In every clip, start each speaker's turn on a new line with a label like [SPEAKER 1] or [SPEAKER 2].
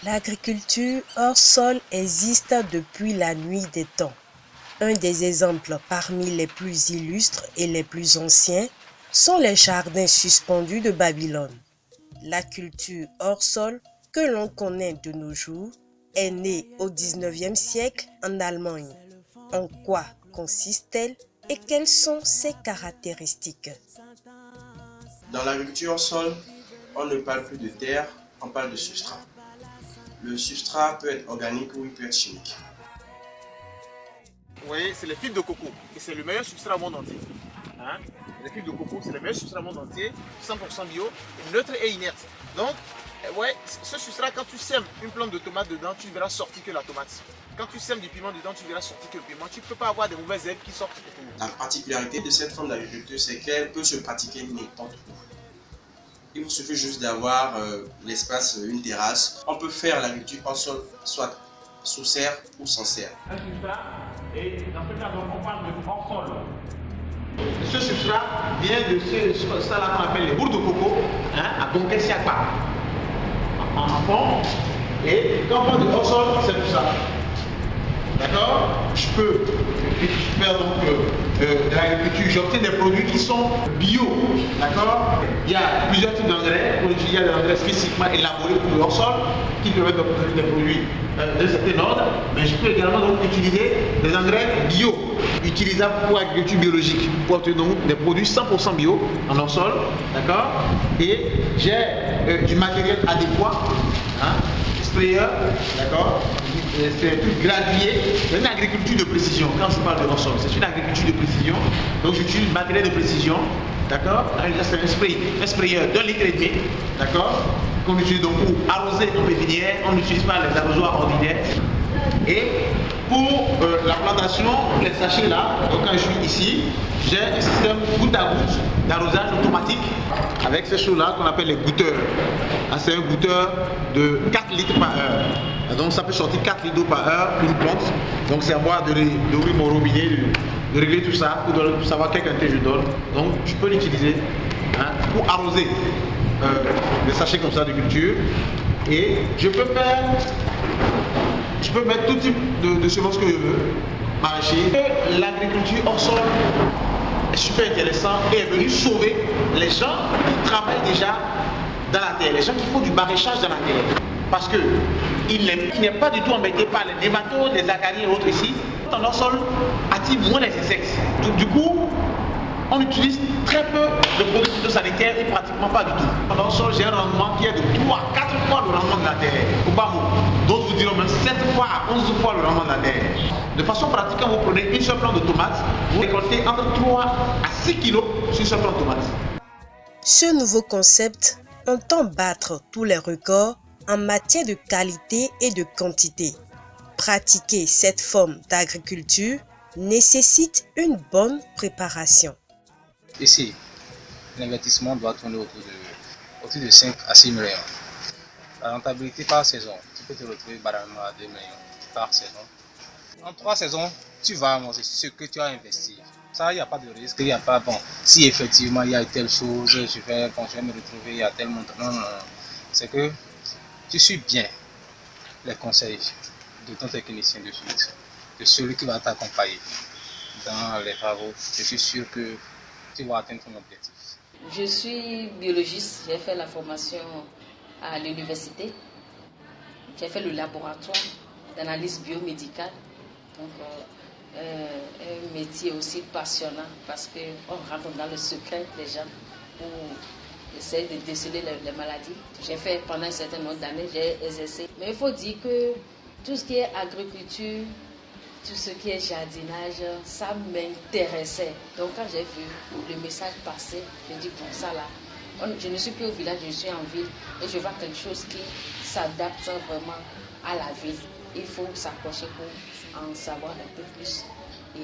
[SPEAKER 1] L'agriculture hors sol existe depuis la nuit des temps. Un des exemples parmi les plus illustres et les plus anciens sont les jardins suspendus de Babylone. La culture hors sol, que l'on connaît de nos jours, est née au XIXe siècle en Allemagne. En quoi consiste-t-elle et quelles sont ses caractéristiques?
[SPEAKER 2] Dans l'agriculture hors sol, on ne parle plus de terre, on parle de substrat. Le substrat peut être organique ou il peut être chimique.
[SPEAKER 3] Vous voyez, c'est les fibres de coco et c'est le meilleur substrat au monde entier. Hein? Les fibres de coco, c'est le meilleur substrat au monde entier, 100% bio, neutre et inerte. Donc, ouais, ce substrat, quand tu sèmes une plante de tomate dedans, tu ne verras sortir que la tomate. Quand tu sèmes du piment dedans, tu verras sortir que le piment. Tu ne peux pas avoir des mauvaises herbes qui sortent.
[SPEAKER 2] La particularité de cette forme d'agriculture, c'est qu'elle peut se pratiquer n'importe où. Il vous suffit juste d'avoir l'espace, une terrasse. On peut faire l'agriculture hors sol, soit sous serre ou sans serre.
[SPEAKER 4] Un substrat, et dans ce cas, donc, on parle de hors sol.
[SPEAKER 5] Ce substrat vient de ça là qu'on appelle les bourres de coco, hein, à Gonquet-Siakba, en fond. Et quand on parle de hors sol, c'est tout ça. D'accord? Je peux faire donc de l'agriculture, j'obtiens des produits qui sont bio. D'accord? Il y a plusieurs types d'engrais. Il y a des engrais spécifiquement élaborés pour le hors sol qui permettent d'obtenir des produits de certain ordre. Mais je peux également donc utiliser des engrais bio, utilisables pour l'agriculture biologique, pour obtenir donc des produits 100% bio en hors sol. D'accord? Et j'ai du matériel adéquat. Hein? Sprayer, d'accord, c'est tout gradué, c'est une agriculture de précision. Quand on parle de hors sol, c'est une agriculture de précision. Donc j'utilise du matériel de précision, d'accord. C'est un sprayer d'un litre et demi, d'accord, qu'on utilise donc pour arroser nos pépinières. On n'utilise pas les arrosoirs ordinaires. Et pour la plantation, les sachets là, donc quand je suis ici, j'ai un système goutte à goutte d'arrosage automatique avec ces choses-là qu'on appelle les goûteurs. C'est un goûteur de 4 litres par heure. Donc ça peut sortir 4 litres d'eau par heure pour une plante. Donc c'est à moi d'ouvrir mon robinet, de régler tout ça pour savoir quelle quantité je donne. Donc je peux l'utiliser pour arroser des sachets comme ça de culture. Et je peux mettre tout type de semences que je veux, maraîcher. L'agriculture hors sol est super intéressant et est venu sauver les gens qui travaillent déjà dans la terre, les gens qui font du maraîchage dans la terre. Parce qu'il n'est pas du tout embêté par les nématodes, les acariens et autres ici. En hors sol attire moins les insectes. Du coup, on utilise très peu de produits phytosanitaires et pratiquement pas du tout. En hors sol, j'ai un rendement qui est de 3 à 4 fois le rendement de la terre. Au bas mot. D'autres vous diront même 7 fois à 11 fois le rendement de la terre. De façon pratique, quand vous prenez une seule plante de tomate, vous récoltez entre 3 à 6 kilos sur une seule plante de tomate.
[SPEAKER 1] Ce nouveau concept entend battre tous les records en matière de qualité et de quantité. Pratiquer cette forme d'agriculture nécessite une bonne préparation.
[SPEAKER 6] Ici, l'investissement doit tourner autour de 5 à 6 millions. La rentabilité par saison, tu peux te retrouver banalement à 2 millions par saison. En 3 saisons, tu vas avancer ce que tu as investi. Ça, il n'y a pas de risque, il n'y a pas, bon, si effectivement il y a telle chose, je vais me retrouver, il y a tel montant. Non, non, non. C'est que tu suis bien les conseils de ton technicien de suite, de celui qui va t'accompagner dans les travaux. Je suis sûr que tu vas atteindre ton objectif.
[SPEAKER 7] Je suis biologiste, j'ai fait la formation à l'université. J'ai fait le laboratoire d'analyse biomédicale. Donc, un métier aussi passionnant parce qu'on rentre dans le secret des gens pour essayer de déceler les maladies. J'ai fait pendant un certain nombre d'années, j'ai exercé. Mais il faut dire que tout ce qui est agriculture, tout ce qui est jardinage, ça m'intéressait. Donc quand j'ai vu le message passer, je dis bon ça là, je ne suis plus au village, je suis en ville et je vois quelque chose qui s'adapte vraiment à la ville. Il faut s'approcher pour en savoir un peu plus. Et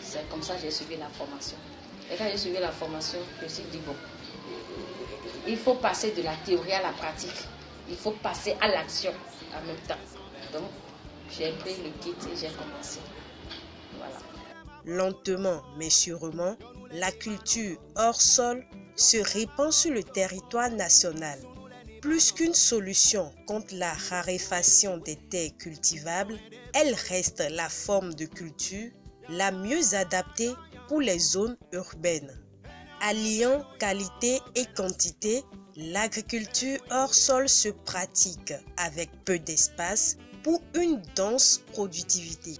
[SPEAKER 7] c'est comme ça que j'ai suivi la formation. Et quand j'ai suivi la formation, je me suis dit bon, il faut passer de la théorie à la pratique. Il faut passer à l'action en même temps. Donc, j'ai pris le kit et j'ai commencé. Voilà.
[SPEAKER 1] Lentement mais sûrement, la culture hors sol se répand sur le territoire national. Plus qu'une solution contre la raréfaction des terres cultivables, elle reste la forme de culture la mieux adaptée pour les zones urbaines. Alliant qualité et quantité, l'agriculture hors sol se pratique avec peu d'espace pour une dense productivité.